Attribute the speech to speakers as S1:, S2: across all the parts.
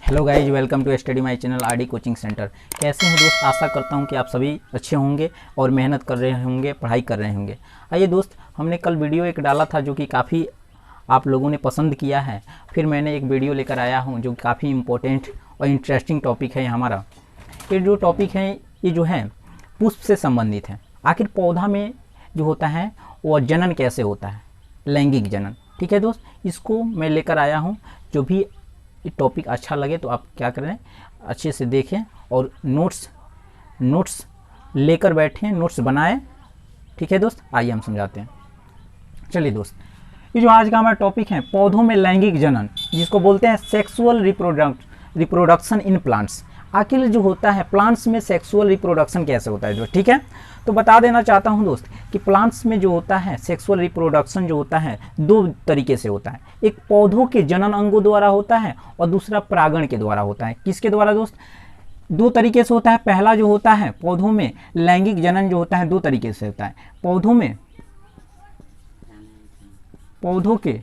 S1: Hello guys, welcome to study my channel RD coaching centre. कैसे हैं दोस्त? आशा करता हूं कि आप सभी अच्छे होंगे और मेहनत कर रहे होंगे, पढ़ाई कर रहे होंगे। आइए दोस्त, हमने कल वीडियो एक डाला था जो कि काफ़ी आप लोगों ने पसंद किया है। फिर मैंने एक वीडियो लेकर आया हूं जो काफ़ी इम्पोर्टेंट और इंटरेस्टिंग टॉपिक है हमारा। ये जो टॉपिक है ये जो है पुष्प से संबंधित है। आखिर पौधा में जो होता है वो जनन कैसे होता है, लैंगिक जनन। ठीक है दोस्त, इसको मैं लेकर आया हूँ। जो भी टॉपिक अच्छा लगे तो आप क्या करें, अच्छे से देखें और नोट्स लेकर बैठें, नोट्स बनाएं। ठीक है दोस्त, आइए हम समझाते हैं। चलिए दोस्त, ये जो आज का हमारा टॉपिक है पौधों में लैंगिक जनन, जिसको बोलते हैं सेक्सुअल रिप्रोडक्शन इन प्लांट्स। आखिर जो होता है प्लांट्स में सेक्सुअल रिप्रोडक्शन कैसे होता है दोस्त। ठीक है, तो बता देना चाहता हूं दोस्त कि प्लांट्स में जो होता है सेक्सुअल रिप्रोडक्शन जो होता है दो तरीके से होता है। एक पौधों के जनन अंगों द्वारा होता है और दूसरा परागण के द्वारा होता है। किसके द्वारा दोस्त? दो तरीके से होता है। पहला जो होता है पौधों में लैंगिक जनन जो होता है दो तरीके से होता है। पौधों के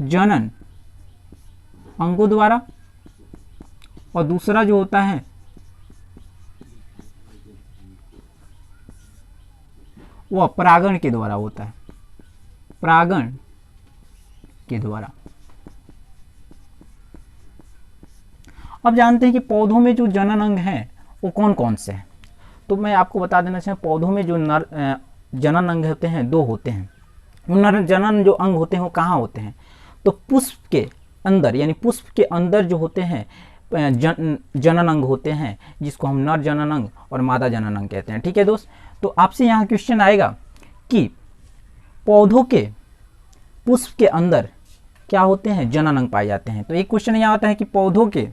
S1: जनन अंगों द्वारा और दूसरा जो होता है वह परागण के द्वारा होता है। परागण के द्वारा। अब जानते हैं कि पौधों में जो जनन अंग है वो कौन कौन से हैं। तो मैं आपको बता देना चाहूँ, पौधों में जो जनन अंग होते हैं दो होते हैं। नर जनन जो अंग होते हैं वो कहाँ होते हैं? तो पुष्प के अंदर, यानी पुष्प के अंदर जो होते हैं जनन अंग होते हैं, जिसको हम नर जनन अंग और मादा जनन अंग कहते हैं। ठीक है दोस्त, तो आपसे यहाँ क्वेश्चन आएगा कि पौधों के पुष्प के अंदर क्या होते हैं? जनन अंग पाए जाते हैं। तो एक क्वेश्चन यहाँ आता है कि पौधों के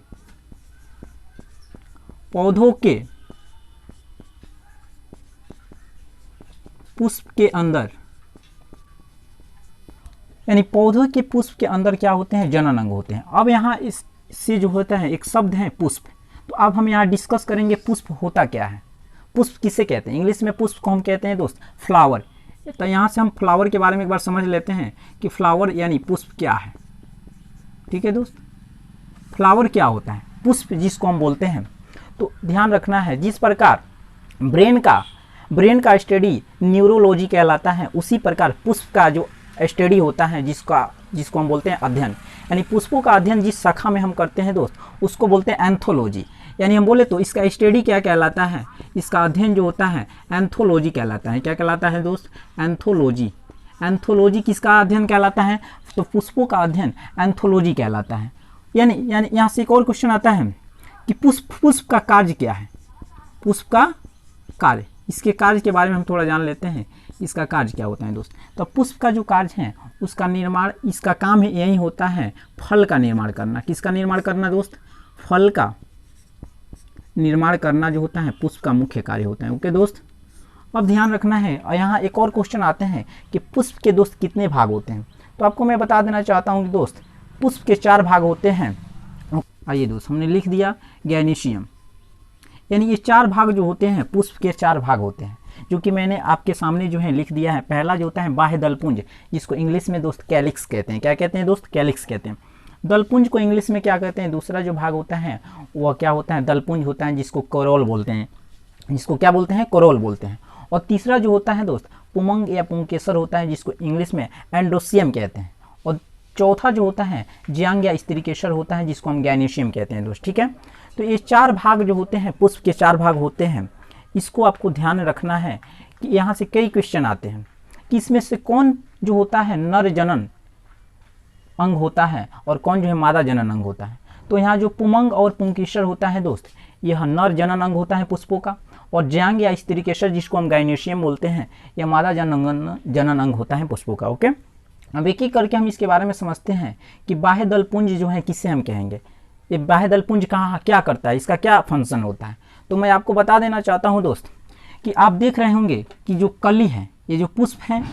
S1: पुष्प के अंदर, यानी पौधों के पुष्प के अंदर क्या होते हैं? जनन अंग होते हैं। अब यहाँ इससे जो होता है एक शब्द है पुष्प। तो अब हम यहाँ डिस्कस करेंगे पुष्प होता क्या है, पुष्प किसे कहते हैं। इंग्लिश में पुष्प को हम कहते हैं दोस्त फ्लावर। तो यहाँ से हम फ्लावर के बारे में एक बार समझ लेते हैं कि फ्लावर यानी पुष्प क्या है। ठीक है दोस्त, फ्लावर क्या होता है, पुष्प जिसको हम बोलते हैं। तो ध्यान रखना है, जिस प्रकार ब्रेन का स्टडी न्यूरोलॉजी कहलाता है, उसी प्रकार पुष्प का जो स्टडी होता है जिसको हम बोलते हैं अध्ययन, यानी पुष्पों का अध्ययन जिस शाखा में हम करते हैं दोस्त उसको बोलते हैं एंथोलॉजी। यानी हम बोले तो इसका स्टडी क्या कहलाता है, इसका अध्ययन जो होता है एंथोलॉजी कहलाता है। क्या कहलाता है दोस्त? एंथोलॉजी। एंथोलॉजी किसका अध्ययन कहलाता है? तो पुष्पों का अध्ययन एंथोलॉजी कहलाता है। यानी यहाँ से एक और क्वेश्चन आता है कि पुष्प का कार्य क्या है। पुष्प का कार्य, इसके कार्य के बारे में हम थोड़ा जान लेते हैं, इसका कार्य क्या होता है दोस्त। तो पुष्प का जो कार्य है उसका निर्माण, इसका काम ही यही होता है फल का निर्माण करना। किसका निर्माण करना दोस्त? फल का निर्माण करना जो होता है पुष्प का मुख्य कार्य होता है। ओके दोस्त, अब ध्यान रखना है। और यहाँ एक और क्वेश्चन आते हैं कि पुष्प के दोस्त कितने भाग होते हैं। तो आपको मैं बता देना चाहता हूँ कि दोस्त पुष्प के 4 भाग होते हैं। आइए दोस्त, हमने लिख दिया गैनीशियम, यानी ये 4 भाग जो होते हैं पुष्प के 4 भाग होते हैं, जो कि मैंने आपके सामने जो है लिख दिया है। पहला जो होता है बाह्य दलपुंज, जिसको इंग्लिश में दोस्त कैलिक्स कहते हैं। क्या कहते हैं दोस्त? कैलिक्स कहते हैं। दलपुंज को इंग्लिश में क्या कहते हैं? दूसरा जो भाग होता है वह क्या होता है? दलपुंज होता है, जिसको कोरोल बोलते हैं। जिसको क्या बोलते हैं? कोरोल बोलते हैं। और तीसरा जो होता है दोस्त पुमंग या पुंकेसर होता है, जिसको इंग्लिश में एंडोसियम कहते हैं। और चौथा जो होता है ज्यांग या स्त्रीकेसर होता है, जिसको हम गैनीशियम कहते हैं दोस्त। ठीक है, तो ये 4 भाग जो होते हैं पुष्प के 4 भाग होते हैं। इसको आपको ध्यान रखना है कि यहाँ से कई क्वेश्चन आते हैं कि इसमें से कौन जो होता है नर जनन अंग होता है और कौन जो है मादा जनन अंग होता है। तो यहाँ जो पुमंग और पुंकेसर होता है दोस्त, यह नर जनन अंग होता है पुष्पों का, और ज्यांग या स्त्रीकेसर जिसको हम गाइनेशियम बोलते हैं, यह मादा जनन अंग होता है पुष्पों का। ओके, अब एक एक करके हम इसके बारे में समझते हैं कि बाह्य दलपुंज जो है किससे हम कहेंगे। ये बाह्य दलपुंज कहाँ क्या करता है, इसका क्या फंक्शन होता है। तो मैं आपको बता देना चाहता हूँ दोस्त कि आप देख रहे होंगे कि जो कली है, ये जो पुष्प है,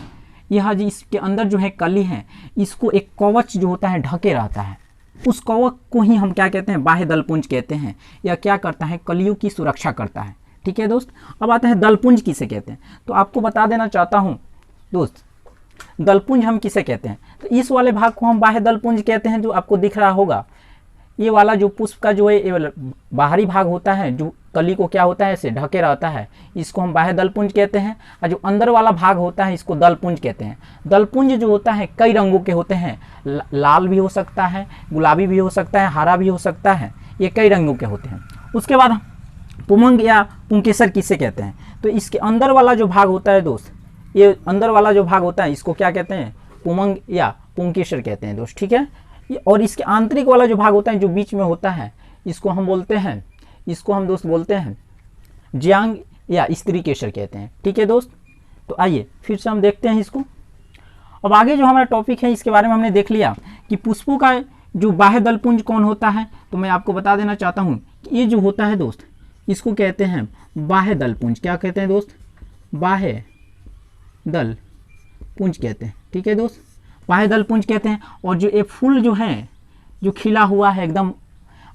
S1: यह जो इसके अंदर जो है कली है, इसको एक कवच जो होता है ढके रहता है। उस कवच को ही हम क्या कहते हैं? बाह्य दलपुंज कहते हैं। यह क्या करता है? कलियों की सुरक्षा करता है। ठीक है दोस्त, अब आता है दलपुंज किसे कहते हैं। तो आपको बता देना चाहता हूँ दोस्त, दलपुंज हम किसे कहते हैं? तो इस वाले भाग को हम बाह्य दलपुंज कहते हैं, जो आपको दिख रहा होगा। ये वाला जो पुष्प का जो है ये बाहरी भाग होता है, जो कली को क्या होता है ऐसे ढके रहता है, इसको हम बाह्य दलपुंज कहते हैं। और जो अंदर वाला भाग होता है इसको दलपुंज कहते हैं। दलपुंज जो होता है कई रंगों के होते हैं, लाल भी हो सकता है, गुलाबी भी हो सकता है, हरा भी हो सकता है, ये कई रंगों के होते हैं। उसके बाद पुमंग या पुंकेसर किसे कहते हैं? तो इसके अंदर वाला जो भाग होता है दोस्त, ये अंदर वाला जो भाग होता है इसको क्या कहते हैं? पुमंग या पुंकेसर कहते हैं दोस्त, ठीक है। और इसके आंतरिक वाला जो भाग होता है जो बीच में होता है इसको हम बोलते हैं, इसको हम दोस्त बोलते हैं ज्यांग या स्त्री केसर कहते हैं, ठीक है दोस्त। तो आइए फिर से हम देखते हैं इसको। अब आगे जो हमारा टॉपिक है इसके बारे में हमने देख लिया कि पुष्पों का जो बाह्य दलपुंज कौन होता है। तो मैं आपको बता देना चाहता हूँ कि ये जो होता है दोस्त इसको कहते हैं बाह्य दलपुंज। क्या कहते हैं दोस्त? बाह्य दलपुंज कहते हैं, ठीक है दोस्त, बाह्य दलपुंज कहते हैं। और जो ये फूल जो है जो खिला हुआ है एकदम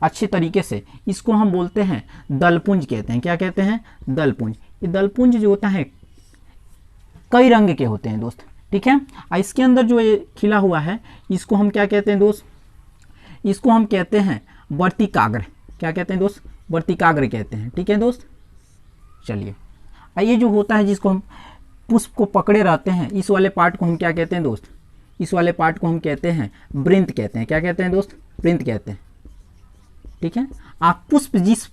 S1: अच्छे तरीके से, इसको हम बोलते हैं दलपुंज कहते हैं। क्या कहते हैं? दलपुंज। ये दलपुंज जो होता है कई रंग के होते हैं दोस्त, ठीक है। और इसके अंदर जो ये खिला हुआ है इसको हम क्या कहते हैं दोस्त? इसको हम कहते हैं वर्तिकाग्र। क्या कहते हैं दोस्त? वर्तिकाग्र कहते हैं, ठीक है दोस्त। चलिए, ये जो होता है जिसको हम पुष्प को पकड़े रहते हैं, इस वाले पार्ट को हम क्या कहते हैं दोस्त? इस वाले पार्ट को हम कहते हैं वृंत कहते हैं। क्या कहते हैं दोस्त? वृंत कहते हैं, ठीक है। आप पुष्प जिस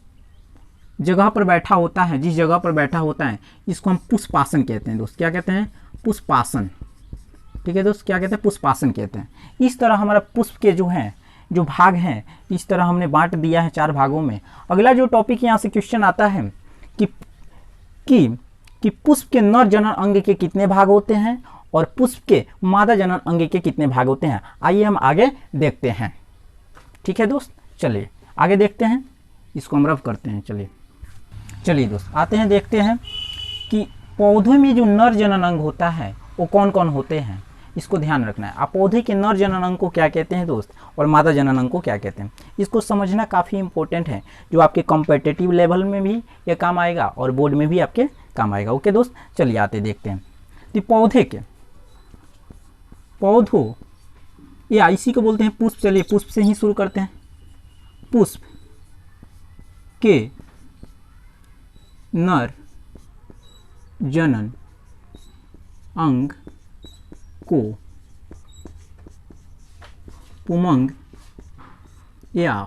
S1: जगह पर बैठा होता है, जिस जगह पर बैठा होता है इसको हम पुष्पासन कहते हैं दोस्त। क्या कहते हैं? पुष्पासन, ठीक है दोस्त। क्या कहते हैं? पुष्पासन कहते हैं। इस तरह हमारा पुष्प के जो हैं जो भाग हैं इस तरह हमने बांट दिया है 4 भागों में। अगला जो टॉपिक यहाँ से क्वेश्चन आता है कि पुष्प के नर जनन अंग के कितने भाग होते हैं और पुष्प के मादा जनन अंग के कितने भाग होते हैं। आइए हम आगे देखते हैं, ठीक है दोस्त। चलिए आगे देखते हैं, इसको हम रफ करते हैं। चलिए दोस्त आते हैं, देखते हैं कि पौधों में जो नर जनन अंग होता है वो कौन कौन होते हैं, इसको ध्यान रखना है। आप पौधे के नर जनन अंग को क्या कहते हैं दोस्त और मादा जनन अंग को क्या कहते हैं, इसको समझना काफ़ी इंपॉर्टेंट है, जो आपके कॉम्पिटिटिव लेवल में भी ये काम आएगा और बोर्ड में भी आपके काम आएगा। ओके दोस्त, चलिए आते देखते हैं। तो पौधों या इसी को बोलते हैं पुष्प। चलिए पुष्प से ही शुरू करते हैं। पुष्प के नर जनन अंग को पुमंग या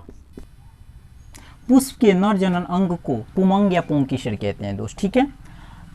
S1: पुष्प के नर जनन अंग को पुमंग या पुंकेसर कहते हैं दोस्त, ठीक है।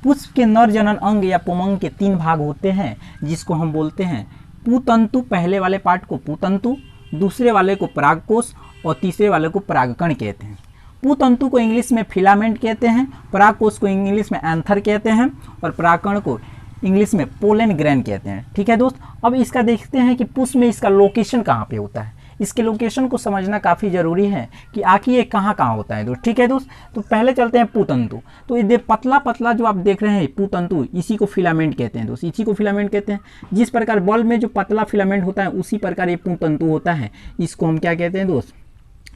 S1: पुष्प के नर जनन अंग या पुमंग के 3 भाग होते हैं, जिसको हम बोलते हैं पुतंतु। पहले वाले पार्ट को पुतंतु, दूसरे वाले को परागकोश और तीसरे वाले को परागकण कहते हैं। पुतंतु को इंग्लिश में फिलामेंट कहते हैं, परागकोश को इंग्लिश में एंथर कहते हैं और परागकण को इंग्लिश में पोलन ग्रेन कहते हैं, ठीक है दोस्त। अब इसका देखते हैं कि पुष्प में इसका लोकेशन कहाँ पे होता है। इसके लोकेशन को समझना काफ़ी ज़रूरी है कि आखिर ये कहाँ कहाँ होता है दोस्त, ठीक है दोस्त। तो पहले चलते हैं पुतंतु। तो ये पतला पतला जो आप देख रहे हैं पुतंतु, इसी को फिलामेंट कहते हैं दोस्त, इसी को फिलामेंट कहते हैं। जिस प्रकार बल्ब में जो पतला फिलामेंट होता है उसी प्रकार ये पुतंतु होता है। इसको हम क्या कहते हैं दोस्त?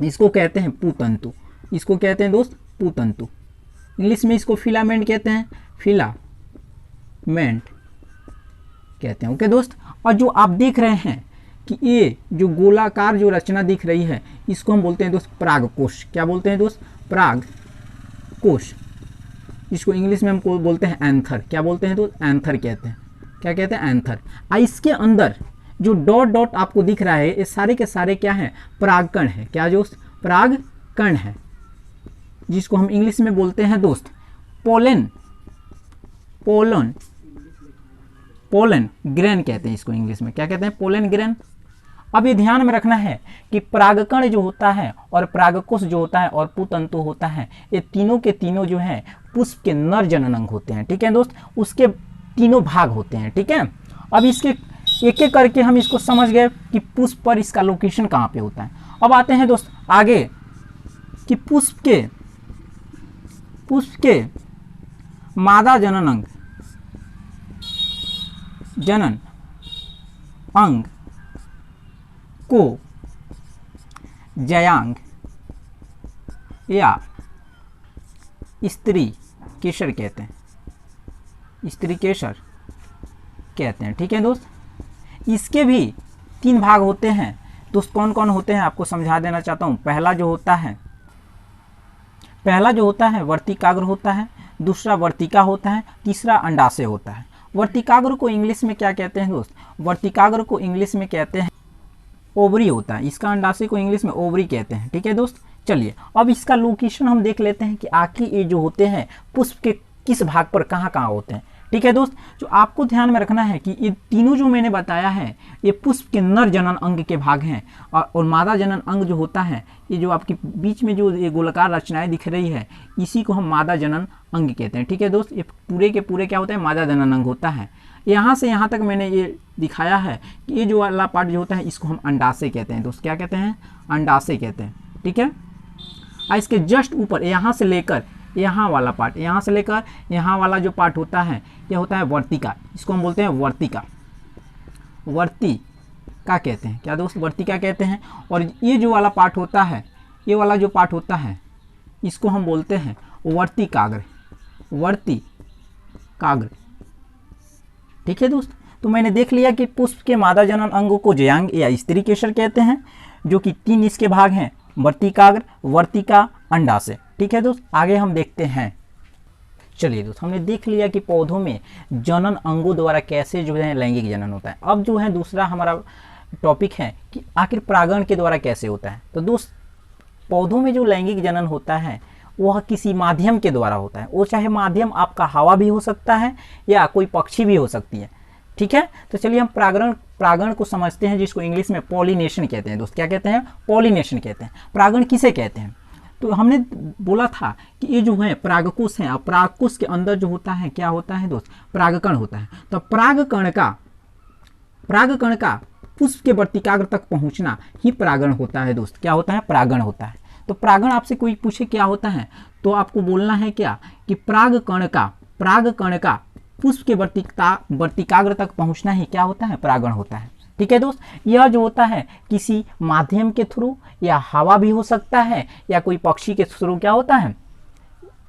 S1: इसको कहते हैं पुतंतु। इसको कहते हैं दोस्त पुतंतु। इंग्लिश में इसको फिलामेंट कहते हैं, फिलामेंट कहते हैं, ओके दोस्त। और जो आप देख रहे हैं कि ये जो गोलाकार जो रचना दिख रही है इसको हम बोलते हैं दोस्त परागकोश। क्या बोलते हैं दोस्त? परागकोश। इसको इंग्लिश में हम बोलते हैं एंथर। क्या बोलते हैं दोस्त? एंथर कहते हैं। क्या कहते हैं? एंथर। इसके अंदर जो डॉट डॉट आपको दिख रहा है ये सारे के सारे क्या है? परागकण है। क्या दोस्त? परागकण है, जिसको हम इंग्लिश में बोलते हैं दोस्त पोलन ग्रेन कहते हैं इसको इंग्लिश में। क्या कहते हैं? Pollen grain. अब ये ध्यान में रखना है कि परागकण जो होता है और परागकोश जो होता है और पुतंतु होता है, ये तीनों के तीनों जो है पुष्प के नर जनन अंग होते हैं, ठीक है दोस्त। उसके 3 भाग होते हैं, ठीक है। अब इसके एक एक करके हम इसको समझ गए कि पुष्प पर इसका लोकेशन कहाँ पे होता है। अब आते हैं दोस्त आगे कि पुष्प के मादा जनन अंग को जयांग या स्त्री केसर कहते हैं, स्त्री केसर कहते हैं, ठीक है दोस्त। इसके भी 3 भाग होते हैं। दोस्त कौन कौन होते हैं आपको समझा देना चाहता हूँ। पहला जो होता है वर्तिकाग्र होता है, दूसरा वर्तिका होता है, तीसरा अंडाशय होता है। वर्तिकाग्र को इंग्लिश में क्या कहते हैं दोस्त? वर्तिकाग्र को इंग्लिश में कहते हैं ओवरी होता है, इसका अंडाशय को इंग्लिश में ओवरी कहते हैं। ठीक है दोस्त, चलिए अब इसका लोकेशन हम देख लेते हैं कि आखिर ये जो होते हैं पुष्प के किस भाग पर कहाँ कहाँ होते हैं। ठीक है दोस्त, जो आपको ध्यान में रखना है कि ये तीनों जो मैंने बताया है ये पुष्प के नर जनन अंग के भाग हैं, और मादा जनन अंग जो होता है, ये जो आपके बीच में जो ये गोलाकार रचनाएं दिख रही है, इसी को हम मादा जनन अंग कहते हैं। ठीक है दोस्त, ये पूरे के पूरे क्या होता है? मादा जनन अंग होता है। यहाँ से यहाँ तक मैंने ये दिखाया है कि ये जो वाला पार्ट जो होता है इसको हम अंडाशय कहते हैं दोस्त। क्या कहते हैं? अंडाशय कहते हैं। ठीक है, इसके जस्ट ऊपर यहाँ से लेकर यहाँ वाला पार्ट, यहाँ से लेकर यहाँ वाला जो पार्ट होता है ये होता है वर्तिका, इसको हम बोलते हैं वर्तिका। वर्तिका कहते हैं। क्या दोस्त? वर्तिका कहते हैं। और ये जो वाला पार्ट होता है, ये वाला जो पार्ट होता है इसको हम बोलते हैं वर्तिकाग्र। वर्तिकाग्र। ठीक है दोस्त, तो मैंने देख लिया कि पुष्प के मादा जनन अंगों को जयांग या स्त्री केसर कहते हैं, जो कि 3 इसके भाग हैं, वर्तिकाग्र, वर्तिका, अंडाशय। ठीक है दोस्त, आगे हम देखते हैं। चलिए दोस्त, हमने देख लिया कि पौधों में जनन अंगों द्वारा कैसे जो है लैंगिक जनन होता है। अब जो है दूसरा हमारा टॉपिक है कि आखिर परागण के द्वारा कैसे होता है। तो दोस्त, पौधों में जो लैंगिक जनन होता है वह किसी माध्यम के द्वारा होता है। वो चाहे माध्यम आपका हवा भी हो सकता है या कोई पक्षी भी हो सकती है। ठीक है, तो चलिए हम परागण को समझते हैं, जिसको इंग्लिश में पॉलिनेशन कहते हैं। दोस्त क्या कहते हैं? पॉलिनेशन कहते हैं। परागण किसे कहते हैं? तो हमने बोला था कि ये जो है परागकोश है, और परागकोश के अंदर जो होता है क्या होता है दोस्त? परागकण होता है। तो परागकण का पुष्प के वर्तिकाग्र तक पहुंचना ही परागण होता है दोस्त। क्या होता है? परागण होता है। तो परागण आपसे कोई पूछे क्या होता है, तो आपको बोलना है क्या कि परागकण का पुष्प के वर्तिकाग्र तक पहुंचना ही क्या होता है? परागण होता है। ठीक है दोस्त, यह जो होता है किसी माध्यम के थ्रू या हवा भी हो सकता है या कोई पक्षी के थ्रू क्या होता है,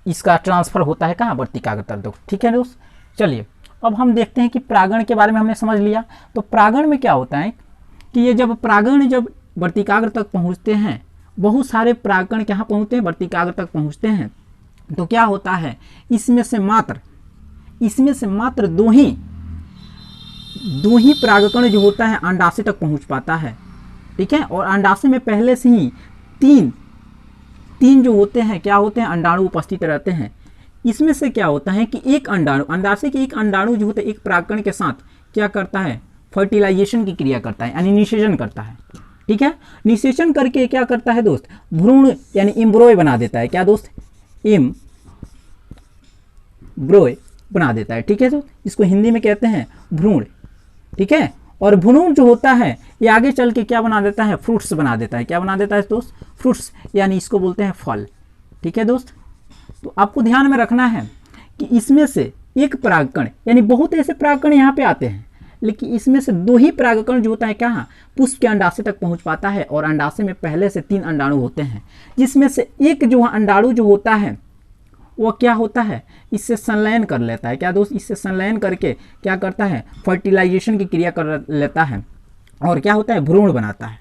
S1: इसका ट्रांसफर होता है कहाँ? वर्तिकाग्र तक। ठीक है दोस्त, चलिए अब हम देखते हैं कि परागण के बारे में हमने समझ लिया। तो परागण में क्या होता है कि ये जब वर्तिकाग्र तक पहुँचते हैं, बहुत सारे परागकण कहाँ पहुँचते हैं? वर्तिकाग्र तक पहुँचते हैं। तो क्या होता है, इसमें से मात्र दो ही परागकण जो होता है अंडाशय तक पहुंच पाता है। ठीक है, और अंडाशय में पहले से ही तीन जो होते हैं क्या होते हैं? अंडाणु उपस्थित रहते हैं। इसमें से क्या होता है कि एक अंडाणु, अंडाशय के एक अंडाणु जो होता है एक परागकण के साथ क्या करता है? फर्टिलाइजेशन की क्रिया करता है, यानी निषेचन करता है। ठीक है, निषेचन करके क्या करता है दोस्त? भ्रूण यानी एम्ब्रॉय बना देता है। क्या दोस्त? एम्ब्रॉय बना देता है। ठीक है, तो इसको हिंदी में कहते हैं भ्रूण। ठीक है, और भ्रूण जो होता है ये आगे चल के क्या बना देता है? फ्रूट्स बना देता है। क्या बना देता है दोस्त? फ्रूट्स, यानी इसको बोलते हैं फल। ठीक है दोस्त, तो आपको ध्यान में रखना है कि इसमें से एक परागकण, यानी बहुत ऐसे परागकण यहाँ पे आते हैं, लेकिन इसमें से 2 ही परागकण जो होता है कहाँ? पुष्प के अंडाशय तक पहुँच पाता है। और अंडाशय में पहले से 3 अंडाणु होते हैं, जिसमें से एक जो अंडाणु जो होता है वो क्या होता है? इससे संलयन कर लेता है। क्या दोस्त? इससे संलयन करके क्या करता है? फर्टिलाइजेशन की क्रिया कर लेता है और क्या होता है? भ्रूण बनाता है।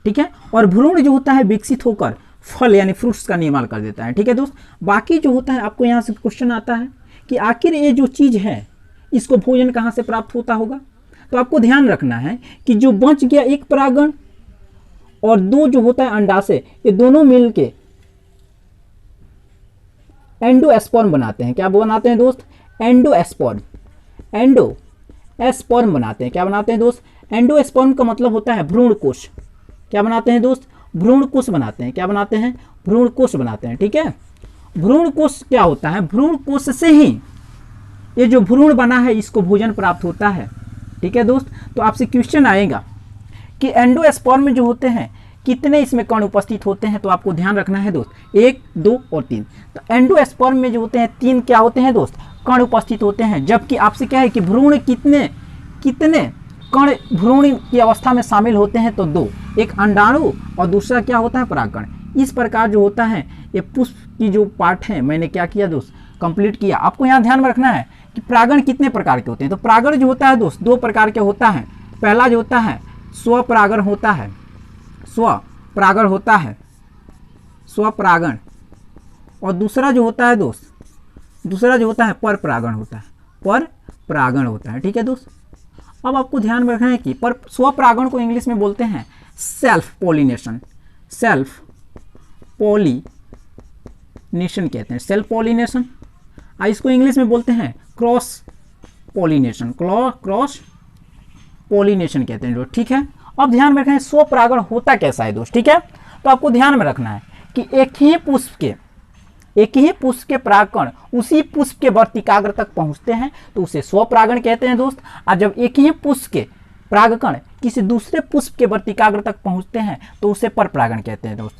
S1: ठीक है, और भ्रूण जो होता है विकसित होकर फल यानी फ्रूट्स का निर्माण कर देता है। ठीक है दोस्त, बाकी जो होता है आपको यहाँ से क्वेश्चन आता है कि आखिर ये जो चीज़ है इसको भोजन कहाँ से प्राप्त होता होगा। तो आपको ध्यान रखना है कि जो बच गया एक परागण और 2 जो होता है अंडाशय, ये दोनों मिलके एंडोस्पर्म बनाते हैं। क्या बनाते हैं दोस्त? एंडोस्पर्म बनाते हैं। क्या बनाते हैं दोस्त? एंडोस्पर्म का मतलब होता है भ्रूण कोश। क्या बनाते हैं दोस्त? भ्रूण कोश बनाते हैं। क्या बनाते हैं? भ्रूण कोश बनाते हैं। ठीक है, भ्रूण कोश क्या होता है? भ्रूण कोश से ही ये जो भ्रूण बना है इसको भोजन प्राप्त होता है। ठीक है दोस्त, तो आपसे क्वेश्चन आएगा कि एंडोस्पर्म में जो होते हैं कितने इसमें कण उपस्थित होते हैं। तो आपको ध्यान रखना है दोस्त, 1, 2 और 3। तो एंडोस्पर्म में जो होते हैं 3 क्या होते हैं दोस्त? कण उपस्थित होते हैं। जबकि आपसे क्या है कि भ्रूण कितने कण भ्रूण की अवस्था में शामिल होते हैं? तो 2, एक अंडाणु और दूसरा क्या होता है? परागकण। इस प्रकार जो होता है ये पुष्प की जो पार्ट है मैंने क्या किया दोस्त? कंप्लीट किया। आपको यहाँ ध्यान में रखना है कि परागण कितने प्रकार के होते हैं। तो परागण जो होता है दोस्त 2 प्रकार के होता है। पहला जो होता है स्वपरागण होता है, स्वपरागण होता है, स्वपरागण। और दूसरा जो होता है दोस्त, दूसरा जो होता है परपरागण होता है, परपरागण होता है। ठीक है दोस्त, अब आपको ध्यान में रखना है कि पर स्वपरागण को इंग्लिश में बोलते हैं सेल्फ पॉलिनेशन, सेल्फ पॉलिनेशन कहते हैं, सेल्फ पॉलिनेशन। इसको इंग्लिश में बोलते हैं क्रॉस पॉलिनेशन, क्रॉस पॉलिनेशन कहते हैं दोस्त। ठीक है, अब ध्यान में रखना है स्वपरागण होता कैसा है दोस्त। ठीक है, तो आपको ध्यान में रखना है कि एक ही पुष्प के परागकण उसी पुष्प के वर्तिकाग्र तक पहुंचते हैं तो उसे स्वपरागण कहते हैं दोस्त। और जब एक ही पुष्प के परागकण किसी दूसरे पुष्प के वर्तिकाग्र तक पहुंचते हैं तो उसे परपरागण कहते हैं दोस्त।